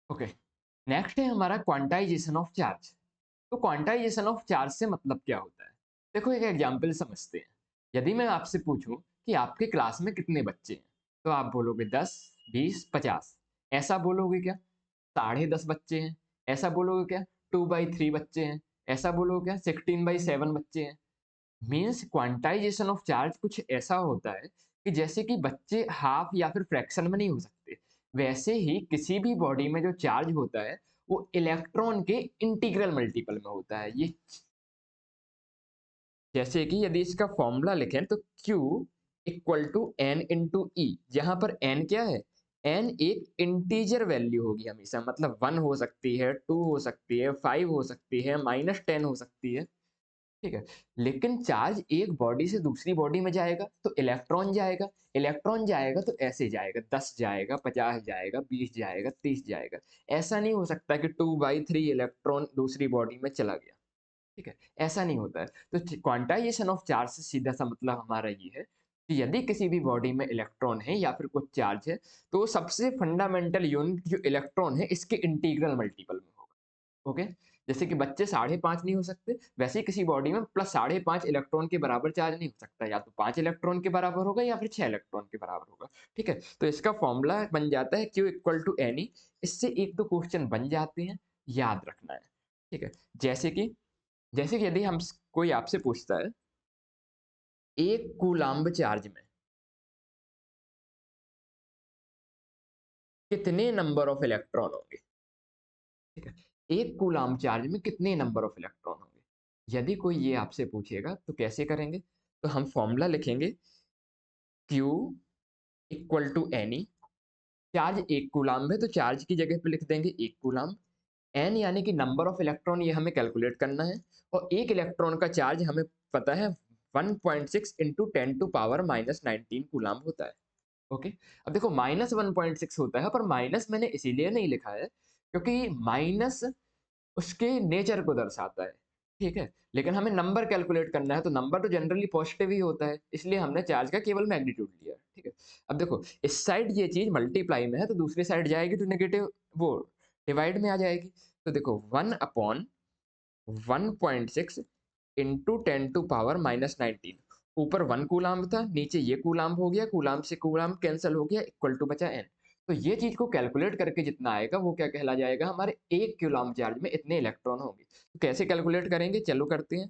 Okay. Next है हमारा quantization of charge. तो क्वांटाइजेशन ऑफ चार्ज से मतलब क्या होता है? देखो एक एग्जांपल समझते हैं। यदि मैं आपसे पूछूं कि आपके क्लास में कितने बच्चे हैं, तो आप बोलोगे 10, 20, 50। ऐसा बोलोगे क्या? 10.5 बच्चे हैं। ऐसा बोलोगे क्या? 2/3 बच्चे हैं। ऐसा बोलोगे क्या? 16/7 बच्चे हैं। मीन्स क्वांटाइजेशन ऑफ चार्ज कुछ ऐसा होता है कि जैसे कि बच्चे हाफ या फिर फ्रैक्शन में नहीं हो सकते, वैसे ही किसी भी बॉडी में जो चार्ज होता है वो इलेक्ट्रॉन के इंटीग्रल मल्टीपल में होता है। ये जैसे कि यदि इसका फॉर्मूला लिखें तो Q equal to N into E, जहां पर n क्या है? n एक इंटीजर वैल्यू होगी हमेशा, मतलब 1 हो सकती है, 2 हो सकती है, 5 हो सकती है, -10 हो सकती है। ठीक है। लेकिन चार्ज एक बॉडी से दूसरी बॉडी में जाएगा तो इलेक्ट्रॉन जाएगा। इलेक्ट्रॉन जाएगा तो ऐसे जाएगा, 10 जाएगा, 50 जाएगा, 20 जाएगा, 30 जाएगा। ऐसा नहीं हो सकता कि 2/3 इलेक्ट्रॉन दूसरी बॉडी में चला गया। ठीक है, ऐसा नहीं होता है। तो क्वांटाइजेशन ऑफ चार्ज से सीधा सा मतलब हमारा ये है कि यदि किसी भी बॉडी में इलेक्ट्रॉन है या फिर कुछ चार्ज है, तो सबसे फंडामेंटल यूनिट जो इलेक्ट्रॉन है इसके इंटीग्रल मल्टीपल में होगा। ओके। जैसे कि बच्चे 5.5 नहीं हो सकते, वैसे ही किसी बॉडी में प्लस 5.5 इलेक्ट्रॉन के बराबर चार्ज नहीं हो सकता, या तो 5 इलेक्ट्रॉन के बराबर होगा या फिर 6 इलेक्ट्रॉन के बराबर होगा। ठीक है, तो इसका फॉर्मूला बन जाता है Q equal to n e. इससे एक दो क्वेश्चन बन जाते हैं, याद रखना है। ठीक है। जैसे कि यदि हम कोई आपसे पूछता है, एक कूलाम्ब चार्ज में कितने नंबर ऑफ इलेक्ट्रॉन होंगे? ठीक है, एक कूलाम्ब चार्ज में कितने नंबर ऑफ इलेक्ट्रॉन होंगे? यदि कोई ये आपसे पूछेगा तो कैसे करेंगे? तो हम फॉर्मूला लिखेंगे Q equal to n e. Charge एक कूलाम्ब है तो चार्ज की जगह पे लिख देंगे एक कूलाम्ब। एन यानी कि नंबर ऑफ इलेक्ट्रॉन, ये हमें कैलकुलेट करना है। और एक इलेक्ट्रॉन का चार्ज हमें पता है 1.6 इंटू 10⁻⁻19 कूलाम्ब होता है। ओके। अब देखो -1.6 होता है, पर माइनस मैंने इसीलिए नहीं लिखा है क्योंकि माइनस उसके नेचर को दर्शाता है। ठीक है, लेकिन हमें नंबर कैलकुलेट करना है तो नंबर तो जनरली पॉजिटिव ही होता है, इसलिए हमने चार्ज का केवल मैग्नीट्यूड लिया। ठीक है। अब देखो इस साइड ये चीज मल्टीप्लाई में है तो दूसरी साइड जाएगी तो नेगेटिव, वो डिवाइड में आ जाएगी। तो देखो 1/1.6 इंटू 10⁻⁻19। ऊपर 1 कूलाम्ब था, नीचे ये कूलाम्ब हो गया, कूलाम्ब से कूलाम्ब कैंसिल हो गया, इक्वल टू बचा n। तो ये चीज को कैलकुलेट करके जितना आएगा वो क्या कहला जाएगा? हमारे 1 कूलाम्ब चार्ज में इतने इलेक्ट्रॉन होंगे। तो कैसे कैलकुलेट करेंगे, चलो करते हैं।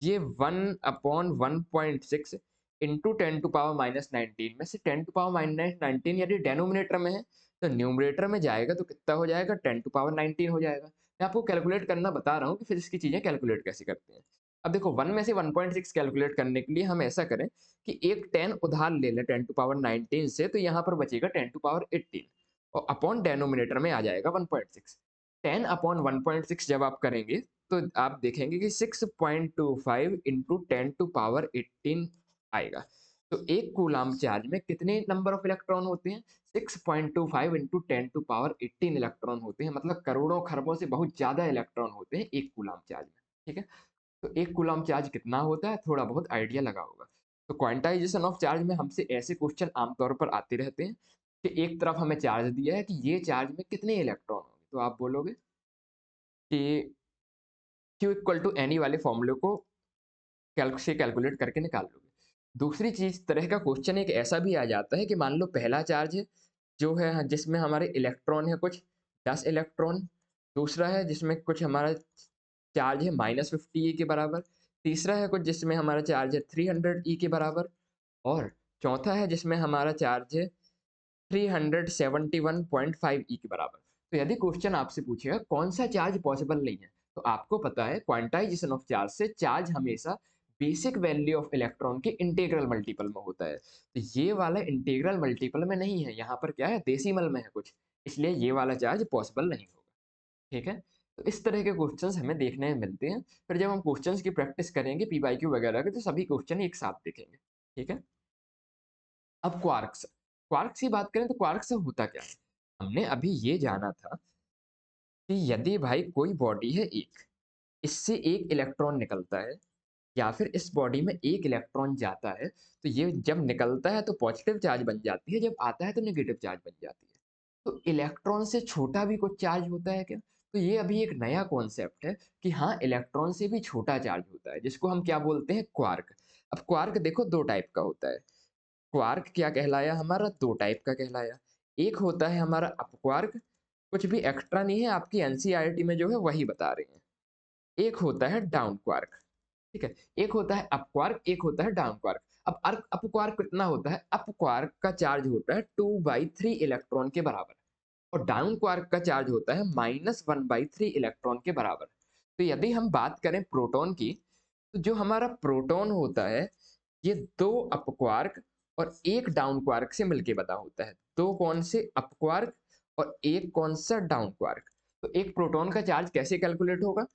ये 1/1.6 इंटू 10⁻⁻19 में से 10⁻⁻19 यदि डेनोमिनेटर में है तो न्यूमरेटर में जाएगा तो कितना हो जाएगा? 10⁻19 हो जाएगा। मैं आपको कैलकुलेट करना बता रहा हूँ कि फिर इसकी चीजें कैलकुलेट कैसे करते हैं। अब देखो 1 में से 1.6 कैलकुलेट करने के लिए हम ऐसा करें कि एक 10 उधार ले लें 10⁻19 से, तो यहाँ पर बचेगा 10⁻18 और अपॉन डेनोमिनेटर में आ जाएगा 1.6। 10 अपॉन 1.6 जब आप करेंगे तो आप देखेंगे कि 6.25 इंटू 10⁻18 आएगा। तो एक कूलाम्ब चार्ज में कितने नंबर ऑफ इलेक्ट्रॉन होते हैं? 6.25 इंटू 10⁻18 इलेक्ट्रॉन होते हैं, मतलब करोड़ों खरबों से बहुत ज्यादा इलेक्ट्रॉन होते हैं एक कूलाम्ब चार्ज में। ठीक है। तो एक कूलाम्ब चार्ज कितना होता है, थोड़ा बहुत आइडिया लगा होगा। तो क्वांटाइजेशन ऑफ चार्ज में हमसे ऐसे क्वेश्चन आमतौर पर आते रहते हैं कि एक तरफ हमें चार्ज दिया है कि ये चार्ज में कितने इलेक्ट्रॉन होंगे, तो आप बोलोगे कि Q इक्वल टू एनी वाले फॉर्मूले को कैलकुलेट करके निकाल लोगे। दूसरी चीज तरह का क्वेश्चन एक ऐसा भी आ जाता है कि मान लो पहला चार्ज है जो है जिसमें हमारे इलेक्ट्रॉन है कुछ 10 इलेक्ट्रॉन। दूसरा है जिसमें कुछ हमारा चार्ज है -50 e के बराबर। तीसरा है कुछ जिसमें हमारा चार्ज है 300 e के बराबर। और चौथा है जिसमें हमारा चार्ज है 371.5 ई के बराबर। तो यदि क्वेश्चन आपसे पूछेगा कौन सा चार्ज पॉसिबल नहीं है, तो आपको पता है क्वांटाइजेशन ऑफ चार्ज से चार्ज हमेशा बेसिक वैल्यू ऑफ इलेक्ट्रॉन के इंटीग्रल मल्टीपल में होता है। तो ये वाला इंटीग्रल मल्टीपल में नहीं है, यहाँ पर क्या है, डेसिमल में है कुछ, इसलिए ये वाला चार्ज पॉसिबल नहीं होगा। ठीक है। तो इस तरह के क्वेश्चंस हमें देखने में मिलते हैं। फिर जब हम क्वेश्चंस की प्रैक्टिस करेंगे पी वाई क्यू वगैरह के, तो सभी क्वेश्चन एक साथ देखेंगे। ठीक है। अब क्वार्क्स, क्वार्क्स की बात करें तो क्वार्क्स से होता क्या है? हमने अभी ये जाना था कि यदि भाई कोई बॉडी है एक, इससे एक इलेक्ट्रॉन निकलता है या फिर इस बॉडी में एक इलेक्ट्रॉन जाता है, तो ये जब निकलता है तो पॉजिटिव चार्ज बन जाती है, जब आता है तो नेगेटिव चार्ज बन जाती है। तो इलेक्ट्रॉन से छोटा भी कुछ चार्ज होता है क्या? तो ये अभी एक नया कॉन्सेप्ट है कि हाँ, इलेक्ट्रॉन से भी छोटा चार्ज होता है, जिसको हम क्या बोलते हैं? क्वार्क। अब क्वार्क देखो 2 टाइप का होता है। क्वार्क क्या कहलाया हमारा? 2 टाइप का कहलाया। एक होता है हमारा अप क्वार्क, कुछ भी एक्स्ट्रा नहीं है, आपकी एनसीईआरटी में जो है वही बता रहे हैं। एक होता है डाउन क्वार्क, ठीक है? एक होता है अप क्वार्क, एक होता है डाउन क्वार्क। अब अप क्वार्क कितना होता है? अप क्वार्क का चार्ज होता है 2/3 इलेक्ट्रॉन के बराबर और डाउन क्वार्क का चार्ज होता है -1/3 इलेक्ट्रॉन के बराबर। तो यदि हम बात करें प्रोटॉन की, तो जो हमारा प्रोटॉन होता है, ये 2 अप क्वार्क और 1 डाउन क्वार्क से मिलके बना होता है। 2 कौन से? अप क्वार्क और 1 कौन सा? Down quark. तो एक प्रोटॉन का चार्ज कैसे कैलकुलेट होगा?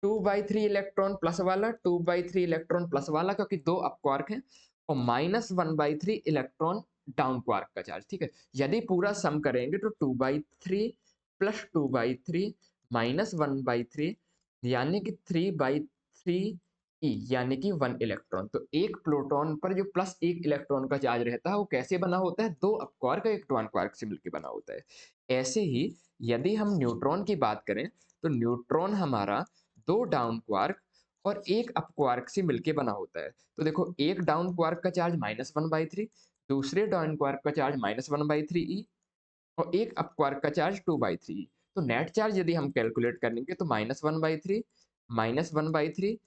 2/3 इलेक्ट्रॉन प्लस वाला, 2/3 इलेक्ट्रॉन प्लस वाला, क्योंकि 2 अप क्वार्क हैं, और -1/3 इलेक्ट्रॉन डाउन क्वार्क का चार्ज, ठीक है? यदि पूरा सम करेंगे तो 2/3 प्लस 2/3 -1/3 यानी कि 3/3 ई यानी कि 1 इलेक्ट्रॉन। तो एक प्रोटॉन पर जो प्लस 1 इलेक्ट्रॉन का चार्ज रहता है वो कैसे बना होता है? 2 अप क्वार्क और 1 डाउन क्वार्क से मिलकर बना होता है। ऐसे ही यदि हम न्यूट्रॉन की बात करें, तो न्यूट्रॉन हमारा 2 डाउन क्वार्क और 1 अप क्वार्क से मिलके बना होता है। तो देखो, एक डाउन क्वार्क का चार्ज -1/3, दूसरे डाउन क्वार्क का चार्ज -1/3 ई और एक अप क्वार्क का चार्ज 2/3। तो नेट चार्ज यदि हम कैलकुलेट करेंगे तो -1/3 -1/3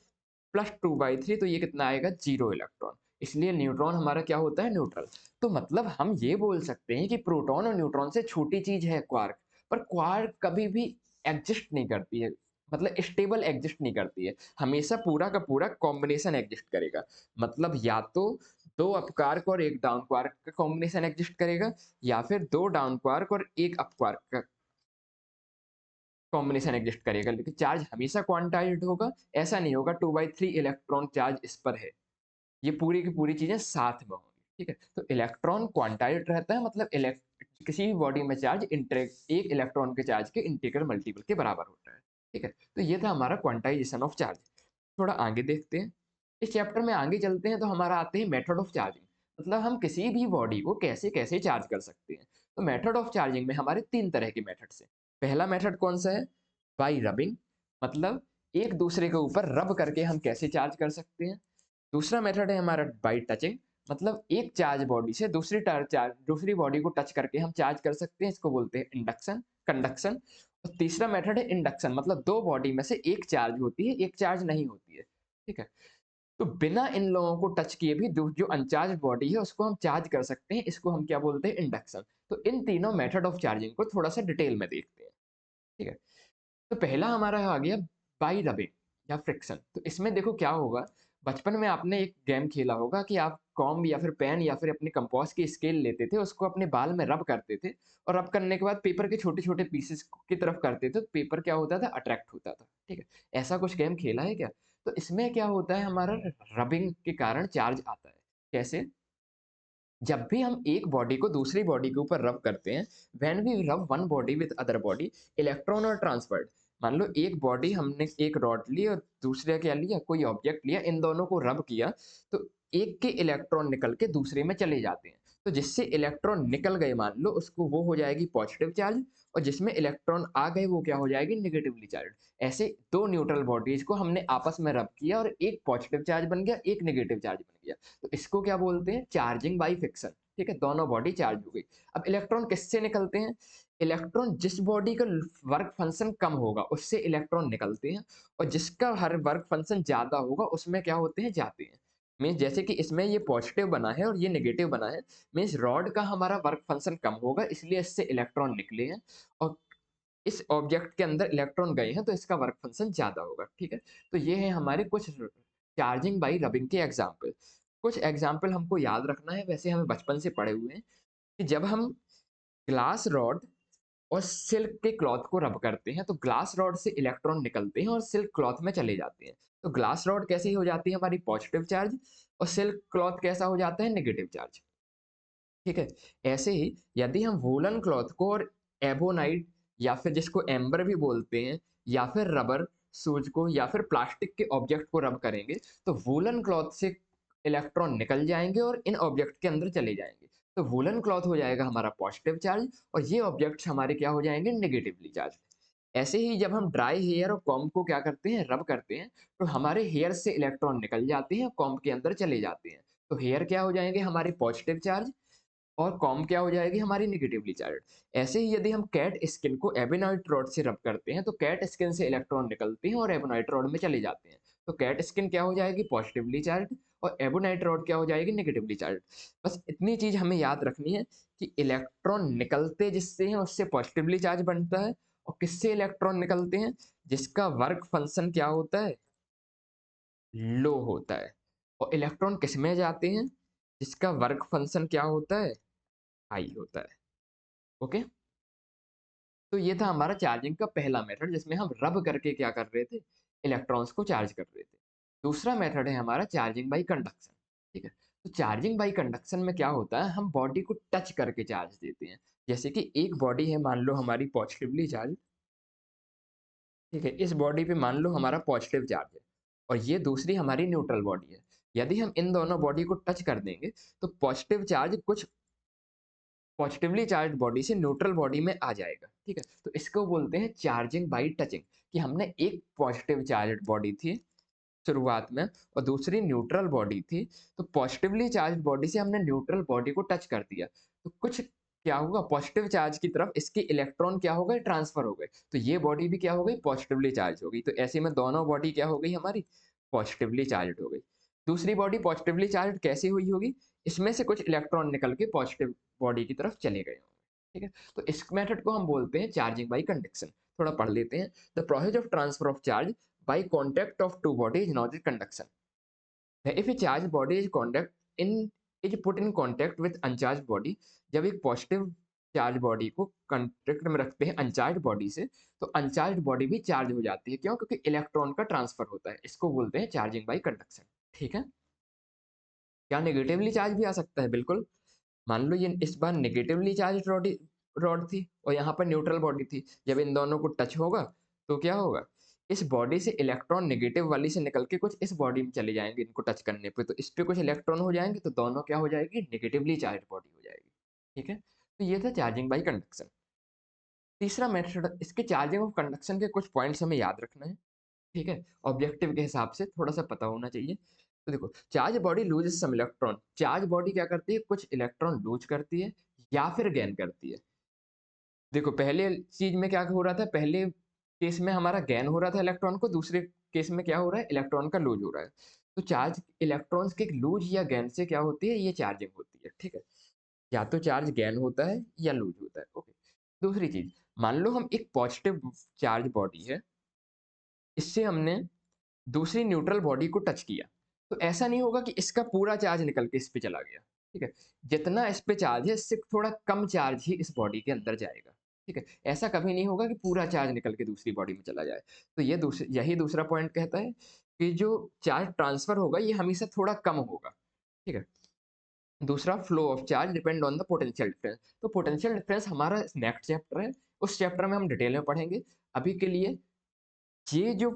प्लस 2/3, तो ये कितना आएगा? 0 इलेक्ट्रॉन। इसलिए न्यूट्रॉन हमारा क्या होता है? न्यूट्रल। तो मतलब हम ये बोल सकते हैं कि प्रोटॉन और न्यूट्रॉन से छोटी चीज है क्वार्क, पर क्वार्क कभी भी एग्जिस्ट नहीं करती है, मतलब स्टेबल एग्जिस्ट नहीं करती है। हमेशा पूरा का पूरा कॉम्बिनेशन एग्जिस्ट करेगा। मतलब या तो 2 अप क्वार्क और 1 डाउन क्वार्क का कॉम्बिनेशन एग्जिस्ट करेगा, या फिर 2 डाउन क्वार्क और 1 अप क्वार्क का कॉम्बिनेशन एग्जिस्ट करेगा, लेकिन चार्ज हमेशा क्वांटाइज्ड होगा। ऐसा नहीं होगा 2/3 इलेक्ट्रॉन चार्ज इस पर है, ये पूरी की पूरी चीजें साथ में होंगी, ठीक है? तो इलेक्ट्रॉन क्वांटाइज्ड रहता है, मतलब किसी भी बॉडी में चार्ज एक इलेक्ट्रॉन के चार्ज के इंटीग्रल मल्टीपल के बराबर होता है, ठीक है? तो ये था हमारा क्वांटाइजेशन ऑफ चार्ज। थोड़ा आगे देखते हैं। इस चैप्टर में आगे चलते हैं तो हमारा आते हैं मेथड ऑफ चार्जिंग, मतलब हम किसी भी बॉडी को कैसे कैसे चार्ज कर सकते हैं। तो मेथड ऑफ चार्जिंग में हमारे 3 तरह के मेथड्स हैं। पहला मेथड कौन सा है? बाई रबिंग, मतलब एक दूसरे के ऊपर रब करके हम कैसे चार्ज कर सकते हैं। दूसरा मेथड है हमारा बाई टचिंग, मतलब एक चार्ज बॉडी से दूसरी बॉडी को टच करके हम चार्ज कर सकते हैं, इसको बोलते हैं इंडक्शन कंडक्शन। और तीसरा मेथड है इंडक्शन, मतलब दो बॉडी में से एक चार्ज होती है, एक चार्ज नहीं होती है, ठीक है? तो बिना इन लोगों को टच किए भी जो अनचार्ज बॉडी है उसको हम चार्ज कर सकते हैं, इसको हम क्या बोलते हैं? इंडक्शन। तो इन तीनों मेथड ऑफ चार्जिंग को थोड़ा सा डिटेल में देखते हैं, ठीक है? तो पहला हमारा आ गया बाई रबिंग या फ्रिक्शन। तो इसमें देखो क्या होगा, बचपन में आपने एक गेम खेला होगा कि आप कॉम्ब या फिर पेन या फिर अपने कंपास की स्केल लेते थे, उसको अपने बाल में रब करते थे, और रब करने के बाद पेपर के छोटे छोटे पीसेस की तरफ करते थे, तो पेपर क्या होता था? अट्रैक्ट होता था, ठीक है? ऐसा कुछ गेम खेला है क्या? तो इसमें क्या होता है, हमारा रबिंग के कारण चार्ज आता है। कैसे? जब भी हम एक बॉडी को दूसरी बॉडी के ऊपर रब करते हैं, व्हेन वी रब one body with other body, electron और ट्रांसफर्ड। मान लो एक बॉडी हमने एक रॉड ली और दूसरे क्या लिया? कोई ऑब्जेक्ट लिया, इन दोनों को रब किया, तो एक के इलेक्ट्रॉन निकल के दूसरे में चले जाते हैं। तो जिससे इलेक्ट्रॉन निकल गए मान लो, उसको वो हो जाएगी पॉजिटिव चार्ज, और जिसमें इलेक्ट्रॉन आ गए वो क्या हो जाएगी? Negatively charge. ऐसे दो न्यूट्रल बॉडीज को हमने आपस में रब किया और एक पॉजिटिव चार्ज बन गया, एक नेगेटिव चार्ज बन गया। तो इसको क्या बोलते हैं? चार्जिंग बाई फिक्शन, ठीक है? दोनों बॉडी चार्ज हो गई। अब इलेक्ट्रॉन किससे निकलते हैं? इलेक्ट्रॉन जिस बॉडी का वर्क फंक्शन कम होगा उससे इलेक्ट्रॉन निकलते हैं, और जिसका हर वर्क फंक्शन ज्यादा होगा उसमें क्या होते हैं? जाते हैं। मीन्स जैसे कि इसमें ये पॉजिटिव बना है और ये नेगेटिव बना है, मीन्स रॉड का हमारा वर्क फंक्शन कम होगा, इसलिए इससे इलेक्ट्रॉन निकले हैं, और इस ऑब्जेक्ट के अंदर इलेक्ट्रॉन गए हैं तो इसका वर्क फंक्शन ज्यादा होगा, ठीक है? तो ये है हमारे कुछ चार्जिंग बाई रबिंग के एग्जाम्पल। कुछ एग्जाम्पल हमको याद रखना है, वैसे हमें बचपन से पढ़े हुए हैं, कि जब हम ग्लास रॉड और सिल्क के क्लॉथ को रब करते हैं तो ग्लास रॉड से इलेक्ट्रॉन निकलते हैं और सिल्क क्लॉथ में चले जाते हैं। तो ग्लास रॉड कैसी हो जाती है? हमारी पॉजिटिव चार्ज, और सिल्क क्लॉथ कैसा हो जाता है? नेगेटिव चार्ज, ठीक है? ऐसे ही यदि हम वूलन क्लॉथ को और एबोनाइट या फिर जिसको एम्बर भी बोलते हैं, या फिर रबर सूज को या फिर प्लास्टिक के ऑब्जेक्ट को रब करेंगे, तो वूलन क्लॉथ से इलेक्ट्रॉन निकल जाएंगे और इन ऑब्जेक्ट के अंदर चले जाएंगे। तो वूलन क्लॉथ हो जाएगा हमारा पॉजिटिव चार्ज और ये ऑब्जेक्ट्स हमारे क्या हो जाएंगे नेगेटिवली चार्ज। ऐसे ही जब हम ड्राई हेयर और कॉम्ब को क्या करते हैं रब करते हैं तो हमारे हेयर से इलेक्ट्रॉन निकल जाते हैं कॉम्ब के अंदर चले जाते हैं। तो हेयर क्या हो जाएंगे हमारे पॉजिटिव चार्ज और कॉम क्या हो जाएगी हमारी नेगेटिवली चार्ज। ऐसे ही यदि हम कैट स्किन को एबेनॉइट रॉड से रब करते हैं तो कैट स्किन से इलेक्ट्रॉन निकलते हैं और एबोनाइट रॉड में चले जाते हैं। तो कैट स्किन क्या हो जाएगी पॉजिटिवली चार्ज और एबोनाइट रॉड क्या हो जाएगी नेगेटिवली चार्ज। बस इतनी चीज हमें याद रखनी है कि इलेक्ट्रॉन निकलते जिससे हैं उससे पॉजिटिवली चार्ज बनता है और किससे इलेक्ट्रॉन निकलते हैं जिसका वर्क फंक्शन क्या होता है लो होता है। और इलेक्ट्रॉन किस में जाते हैं जिसका वर्क फंक्शन क्या होता है हाई होता है। ओके। तो ये था हमारा चार्जिंग का पहला मेथड जिसमें हम रब करके क्या कर रहे थे इलेक्ट्रॉन्स को चार्ज कर रहे थे। दूसरा मेथड है हमारा चार्जिंग बाई कंडक्शन। ठीक है। तो चार्जिंग बाई कंडक्शन में क्या होता है हम बॉडी को टच करके चार्ज देते हैं। जैसे कि एक बॉडी है मान लो हमारी पॉजिटिवली चार्ज। ठीक है इस बॉडी पे मान लो हमारा पॉजिटिव चार्ज है और ये दूसरी हमारी न्यूट्रल बॉडी है। यदि हम इन दोनों बॉडी को टच कर देंगे तो पॉजिटिव चार्ज कुछ पॉजिटिवली चार्ज बॉडी से न्यूट्रल बॉडी में आ जाएगा। ठीक है तो इसको बोलते हैं चार्जिंग बाई टचिंग कि हमने एक पॉजिटिव चार्ज बॉडी थी शुरुआत में और दूसरी न्यूट्रल बॉडी थी। तो पॉजिटिवली चार्ज बॉडी से हमने न्यूट्रल बॉडी को टच कर दिया तो कुछ क्या होगा पॉजिटिव चार्ज की तरफ इसके इलेक्ट्रॉन क्या हो गए ट्रांसफर हो गए। तो ये बॉडी भी क्या हो गई पॉजिटिवली चार्ज हो गई। तो ऐसे में दोनों बॉडी क्या हो गई हमारी पॉजिटिवली चार्ज हो गई। दूसरी बॉडी पॉजिटिवली चार्ज कैसे हुई होगी इसमें से कुछ इलेक्ट्रॉन निकल के पॉजिटिव बॉडी की तरफ चले गए होंगे। ठीक है तो इस मेथड को हम बोलते हैं चार्जिंग बाई कंडक्शन। थोड़ा पढ़ लेते हैं। The process of transfer of charge by contact of two bodies known as conduction. Now, if a charged body is contact in is put in contact with uncharged body, जब एक positive charge body को contact में रखते हैं uncharged body से तो uncharged body भी charge हो जाती है। क्यों क्योंकि इलेक्ट्रॉन का ट्रांसफर होता है। इसको बोलते हैं चार्जिंग बाई कंडक्शन। ठीक है। क्या नेगेटिवली चार्ज भी आ सकता है बिल्कुल। मान लो ये इस बार नेगेटिवली चार्ज रॉड रॉड थी और यहाँ पर न्यूट्रल बॉडी थी। जब इन दोनों को टच होगा तो क्या होगा इस बॉडी से इलेक्ट्रॉन नेगेटिव वाली से निकल के कुछ इस बॉडी में चले जाएंगे इनको टच करने पे तो इस पे कुछ इलेक्ट्रॉन हो जाएंगे तो दोनों क्या हो जाएगी नेगेटिवली चार्ज बॉडी हो जाएगी। ठीक है तो ये था चार्जिंग बाई कंडक्शन। तीसरा मेथड इसके चार्जिंग ऑफ कंडक्शन के कुछ पॉइंट्स हमें याद रखना है। ठीक है ऑब्जेक्टिव के हिसाब से थोड़ा सा पता होना चाहिए। तो देखो charge body lose some electron charge body क्या करती है कुछ इलेक्ट्रॉन लूज करती है या फिर गेन करती है। देखो पहले चीज में क्या हो रहा था पहले केस में हमारा गेन हो रहा था इलेक्ट्रॉन को दूसरे केस में क्या हो रहा है इलेक्ट्रॉन का लूज हो रहा है। तो चार्ज इलेक्ट्रॉन्स के लूज या गेन से क्या होती है ये चार्जिंग होती है। ठीक है या तो चार्ज गेन होता है या लूज होता है। ओके। दूसरी चीज मान लो हम एक पॉजिटिव चार्ज बॉडी है इससे हमने दूसरी न्यूट्रल बॉडी को टच किया तो ऐसा नहीं होगा कि इसका पूरा चार्ज निकल के इस पे चला गया। ठीक है जितना इस पे चार्ज है इससे थोड़ा कम चार्ज ही इस बॉडी के अंदर जाएगा। ठीक है ऐसा कभी नहीं होगा कि पूरा चार्ज निकल के दूसरी बॉडी में चला जाए। तो ये यही दूसरा पॉइंट कहता है कि जो चार्ज ट्रांसफर होगा ये हमेशा थोड़ा कम होगा। ठीक है। दूसरा flow of charge depend on the potential difference. तो पोटेंशियल डिफरेंस हमारा नेक्स्ट चैप्टर है उस चैप्टर में हम डिटेल में पढ़ेंगे। अभी के लिए ये जो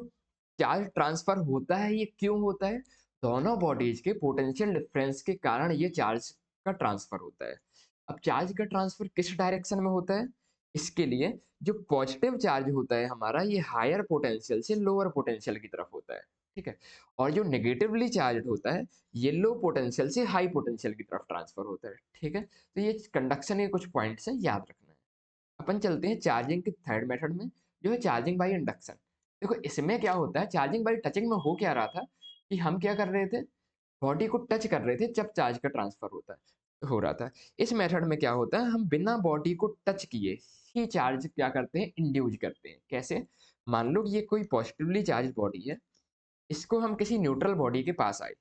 चार्ज ट्रांसफर होता है ये क्यों होता है दोनों बॉडीज के पोटेंशियल डिफरेंस के कारण ये चार्ज का ट्रांसफर होता है। अब चार्ज का ट्रांसफर किस डायरेक्शन में होता है इसके लिए जो पॉजिटिव चार्ज होता है हमारा ये हायर पोटेंशियल से लोअर पोटेंशियल की तरफ होता है। ठीक है और जो नेगेटिवली चार्ज होता है ये लो पोटेंशियल से हाई पोटेंशियल की तरफ ट्रांसफर होता है। ठीक है तो ये कंडक्शन के कुछ पॉइंट्स हैं याद रखना है। अपन चलते हैं चार्जिंग के थर्ड मेथड में जो है चार्जिंग बाई इंडक्शन। देखो इसमें क्या होता है चार्जिंग बाई टचिंग में हो क्या रहा था कि हम क्या कर रहे थे बॉडी को टच कर रहे थे जब चार्ज का ट्रांसफर होता है हो रहा था। इस मेथड में क्या होता है हम बिना बॉडी को टच किए ही चार्ज क्या करते हैं इंड्यूज करते हैं। कैसे मान लो कि ये कोई पॉजिटिवली चार्ज बॉडी है इसको हम किसी न्यूट्रल बॉडी के पास आए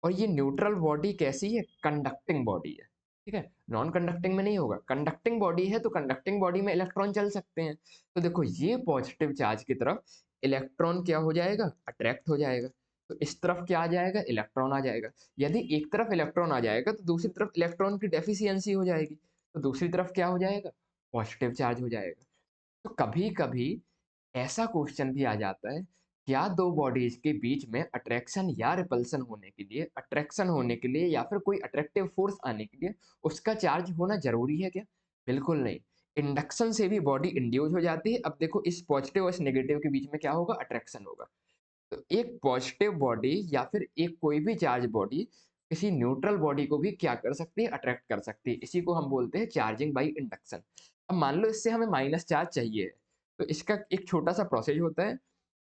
और ये न्यूट्रल बॉडी कैसी है कंडक्टिंग बॉडी है। ठीक है नॉन कंडक्टिंग में नहीं होगा कंडक्टिंग बॉडी है तो कंडक्टिंग बॉडी में इलेक्ट्रॉन चल सकते हैं। तो देखो ये पॉजिटिव चार्ज की तरफ इलेक्ट्रॉन क्या हो जाएगा अट्रैक्ट हो जाएगा। तो इस तरफ क्या आ जाएगा इलेक्ट्रॉन आ जाएगा। यदि एक तरफ इलेक्ट्रॉन आ जाएगा तो दूसरी तरफ इलेक्ट्रॉन की डेफिशिएंसी हो जाएगी तो दूसरी तरफ क्या हो जाएगा पॉजिटिव चार्ज हो जाएगा। तो कभी कभी ऐसा क्वेश्चन भी आ जाता है क्या दो बॉडीज के बीच में अट्रैक्शन होने के लिए या फिर कोई अट्रैक्टिव फोर्स आने के लिए उसका चार्ज होना जरूरी है क्या? बिल्कुल नहीं। इंडक्शन से भी बॉडी इंड्यूस हो जाती है। अब देखो इस पॉजिटिव और इस नेगेटिव के बीच में क्या होगा? अट्रैक्शन होगा। तो एक पॉजिटिव बॉडी या फिर एक कोई भी चार्ज बॉडी किसी न्यूट्रल बॉडी को भी क्या कर सकती है? अट्रैक्ट कर सकती है। इसी को हम बोलते हैं चार्जिंग बाई इंडक्शन। अब मान लो इससे हमें माइनस चार्ज चाहिए, तो इसका एक छोटा सा प्रोसेस होता है।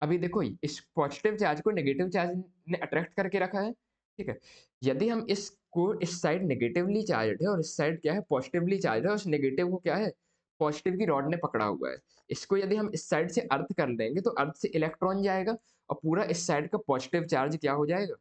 अभी देखो इस पॉजिटिव चार्ज को नेगेटिव चार्ज ने अट्रैक्ट करके रखा है, ठीक है? यदि हम इसको इस साइड नेगेटिवली चार्ज्ड है और इस साइड क्या है? पॉजिटिवली चार्ज्ड है और उस नेगेटिव को क्या है? पॉजिटिव की रॉड ने पकड़ा हुआ है। इसको यदि हम इस साइड से अर्थ कर देंगे तो अर्थ से इलेक्ट्रॉन जाएगा और पूरा इस साइड का पॉजिटिव चार्ज क्या हो जाएगा?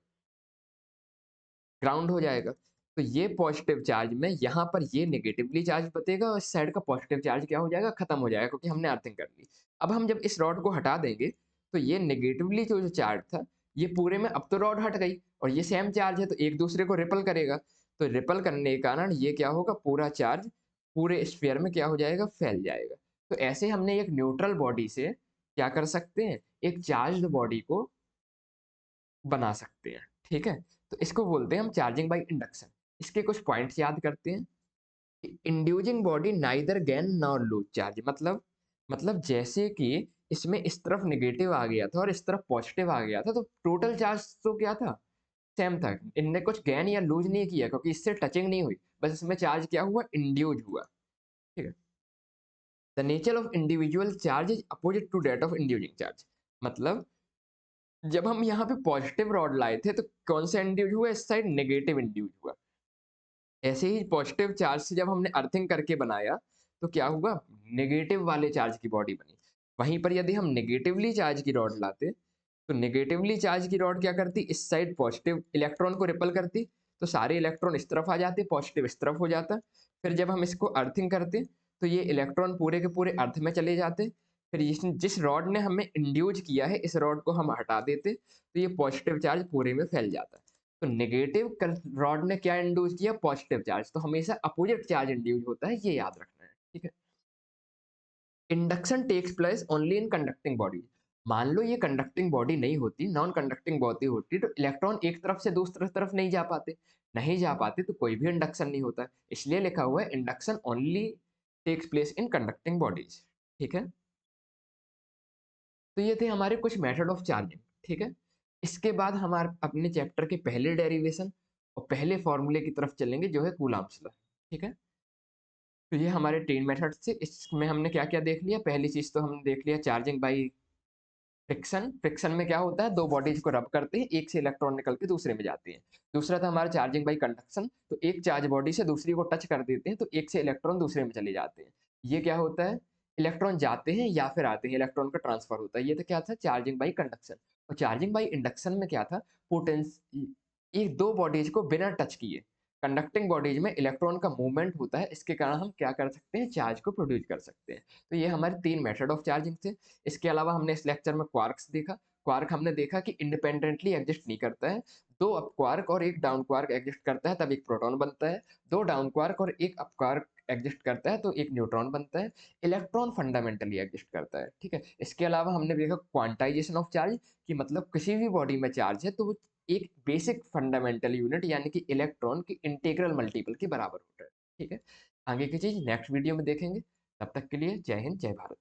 ग्राउंड हो जाएगा। तो ये पॉजिटिव चार्ज में यहाँ पर ये नेगेटिवली चार्ज बचेगा और इस साइड का पॉजिटिव चार्ज क्या हो जाएगा? खत्म हो जाएगा क्योंकि हमने अर्थिंग कर ली। अब हम जब इस रॉड को हटा देंगे तो ये नेगेटिवली जो चार्ज था ये पूरे में अब तो रॉड हट गई और ये सेम चार्ज है तो एक दूसरे को रिपल करेगा। तो रिपल करने के कारण ये क्या होगा? पूरा चार्ज पूरे स्फीयर में क्या हो जाएगा? फैल जाएगा। तो ऐसे हमने एक न्यूट्रल बॉडी से क्या कर सकते हैं? एक चार्ज्ड बॉडी को बना सकते हैं, ठीक है? तो इसको बोलते हैं हम चार्जिंग बाय इंडक्शन। इसके कुछ पॉइंट्स याद करते हैं कि inducing body neither gain nor lose charge. मतलब जैसे कि इसमें इस तरफ नेगेटिव आ गया था और इस तरफ पॉजिटिव आ गया था तो टोटल चार्ज तो क्या था? सेम था। इनने कुछ गेन या लूज नहीं किया क्योंकि इससे टचिंग नहीं हुई। बस इसमें चार्ज क्या हुआ? इंड्यूस हुआ, ठीक है? The nature of individual charge is opposite to that of inducing charge. मतलब जब हम यहाँ पे पॉजिटिव रॉड लाए थे तो कौन सा इंड्यूस हुआ? इस साइड नेगेटिव इंड्यूस हुआ। ऐसे ही पॉजिटिव चार्ज से जब हमने अर्थिंग करके बनाया तो क्या हुआ? नेगेटिव वाले चार्ज की बॉडी बनी। वहीं पर यदि हम नेगेटिवली चार्ज की रॉड लाते तो नेगेटिवली चार्ज की रॉड क्या करती? इस साइड पॉजिटिव इलेक्ट्रॉन को रिपल करती, तो सारे इलेक्ट्रॉन इस तरफ आ जाते, पॉजिटिव इस तरफ हो जाता। फिर जब हम इसको अर्थिंग करते तो ये इलेक्ट्रॉन पूरे के पूरे अर्थ में चले जाते। फिर जिस रॉड ने हमें इंड्यूज किया है इस रॉड को हम हटा देते तो ये पॉजिटिव चार्ज पूरे में फैल जाता। तो नेगेटिव रॉड ने क्या इंड्यूस किया? Positive charge. तो हमेशा अपोजिट चार्ज इंड्यूस होता है, ये याद रखना है, ठीक है? Induction takes place only in conducting body. मान लो ये कंडक्टिंग बॉडी नहीं होती, नॉन कंडक्टिंग बॉडी होती तो इलेक्ट्रॉन एक तरफ से दूसरी तरफ नहीं जा पाते तो कोई भी इंडक्शन नहीं होता। इसलिए लिखा हुआ है induction only takes place in conducting bodies, ठीक है? तो ये थे हमारे कुछ मेथड ऑफ चार्जिंग, ठीक है? इसके बाद हमारे अपने चैप्टर के पहले डेरिवेशन और पहले फॉर्मूले की तरफ चलेंगे जो है कूलम्ब्स लॉ, ठीक है? तो ये हमारे 3 मेथड्स थे। इसमें हमने क्या-क्या देख लिया? पहली चीज़ तो हमने देख लिया चार्जिंग बाय फ्रिक्शन। फ्रिक्शन में क्या होता है? 2 बॉडीज को रब करते हैं, एक से इलेक्ट्रॉन निकल के दूसरे में जाते हैं। दूसरा था हमारा चार्जिंग बाय कंडक्शन, तो एक चार्ज बॉडी से दूसरी को टच कर देते हैं तो एक से इलेक्ट्रॉन दूसरे में चले जाते हैं। ये क्या होता है? इलेक्ट्रॉन जाते हैं या फिर आते हैं, इलेक्ट्रॉन का ट्रांसफर होता है। ये तो क्या था? Charging by conduction. और चार्जिंग बाय इंडक्शन में क्या था? पोटेंस ये 2 बॉडीज को बिना टच किए कंडक्टिंग बॉडीज में इलेक्ट्रॉन का मूवमेंट होता है, इसके कारण हम क्या कर सकते हैं? चार्ज को प्रोड्यूस कर सकते हैं। तो ये हमारे 3 मेथड ऑफ चार्जिंग थे। इसके अलावा हमने इस लेक्चर में क्वार्क्स देखा। क्वार्क हमने देखा कि इंडिपेंडेंटली एग्जिस्ट नहीं करता है। 2 अप क्वार्क और 1 डाउन क्वार्क एग्जिस्ट करता है तब एक प्रोटॉन बनता है। 2 डाउन क्वार्क और 1 अप क्वार्क एग्जिस्ट करता है तो एक न्यूट्रॉन बनता है। इलेक्ट्रॉन फंडामेंटली एग्जिस्ट करता है, ठीक है? इसके अलावा हमने देखा क्वांटाइजेशन ऑफ चार्ज कि मतलब किसी भी बॉडी में चार्ज है तो वो एक बेसिक फंडामेंटल यूनिट यानी कि इलेक्ट्रॉन की इंटीग्रल मल्टीपल के बराबर होता है, ठीक है? आगे की चीज़ नेक्स्ट वीडियो में देखेंगे। तब तक के लिए जय हिंद, जय भारत।